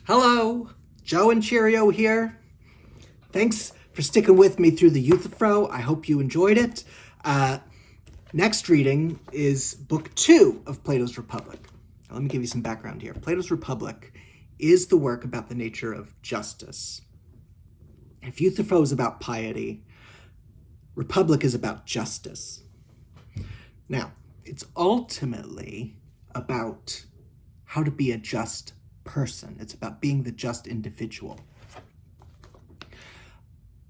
Hello, Joe and Cheerio here. Thanks for sticking with me through the Euthyphro. I hope you enjoyed it. Next reading is Book 2 of Plato's Republic. Now, let me give you some background here. Plato's Republic is the work about the nature of justice. If Euthyphro is about piety, Republic is about justice. Now, it's ultimately about how to be a just person. It's about being the just individual.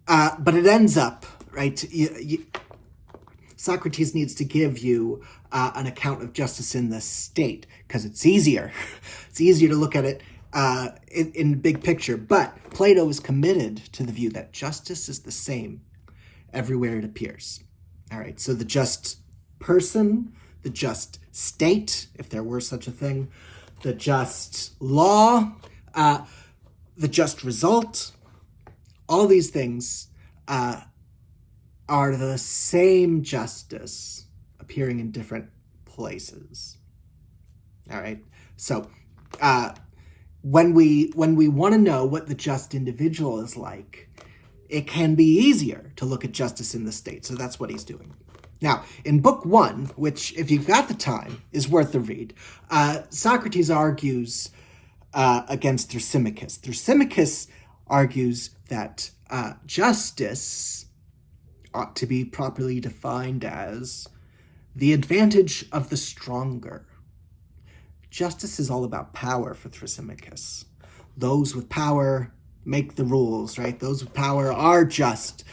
But it ends up, right? Socrates needs to give you an account of justice in the state because it's easier. It's easier to look at it in the big picture. But Plato is committed to the view that justice is the same everywhere it appears. All right, so the just person, the just state, if there were such a thing, the just law, the just result, all these things are the same justice appearing in different places. All right, so when we want to know what the just individual is like, it can be easier to look at justice in the state. So that's what he's doing. Now, in Book 1, which, if you've got the time, is worth a read, Socrates argues against Thrasymachus. Thrasymachus argues that justice ought to be properly defined as the advantage of the stronger. Justice is all about power for Thrasymachus. Those with power make the rules, right? Those with power are just.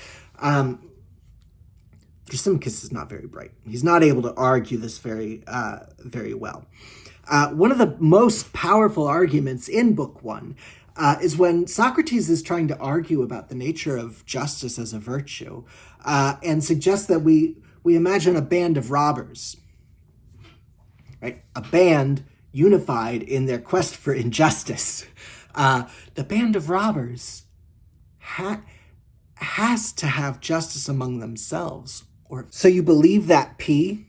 Thrasymachus is not very bright. He's not able to argue this very well. One of the most powerful arguments in Book 1 is when Socrates is trying to argue about the nature of justice as a virtue and suggests that we imagine a band of robbers, right? A band unified in their quest for injustice. The band of robbers has to have justice among themselves. So you believe that, P?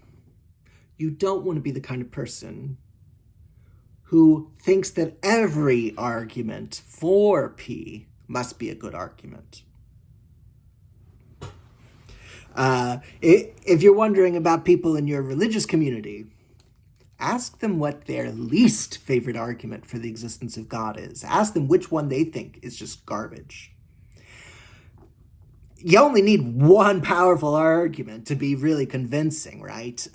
You don't want to be the kind of person who thinks that every argument for P must be a good argument. If you're wondering about people in your religious community, ask them what their least favorite argument for the existence of God is. Ask them which one they think is just garbage. You only need one powerful argument to be really convincing, right?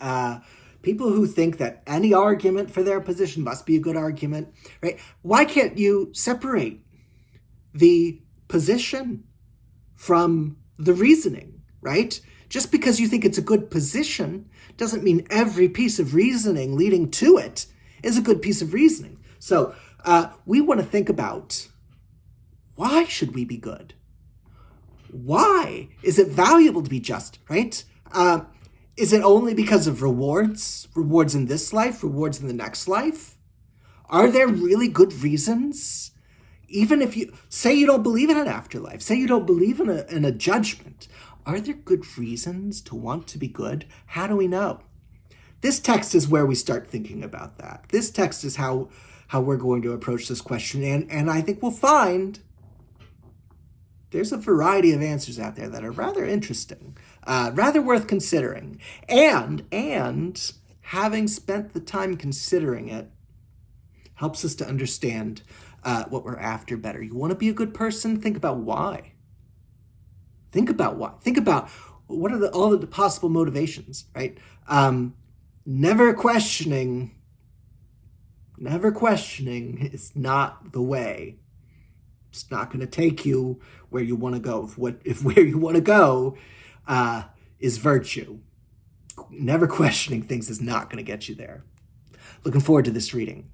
People who think that any argument for their position must be a good argument, right? Why can't you separate the position from the reasoning, right? Just because you think it's a good position doesn't mean every piece of reasoning leading to it is a good piece of reasoning. So we want to think about, why should we be good? Why is it valuable to be just, right? Is it only because of rewards? Rewards in this life, rewards in the next life? Are there really good reasons? Even if you say you don't believe in an afterlife, say you don't believe in a judgment, are there good reasons to want to be good? How do we know? This text is where we start thinking about that. This text is how we're going to approach this question. And I think we'll find there's a variety of answers out there that are rather interesting, rather worth considering. And having spent the time considering it helps us to understand what we're after better. You want to be a good person? Think about why. Think about why. Think about what are all the possible motivations, right? Never questioning is not the way. It's not going to take you where you want to go. If where you want to go is virtue, never questioning things is not going to get you there. Looking forward to this reading.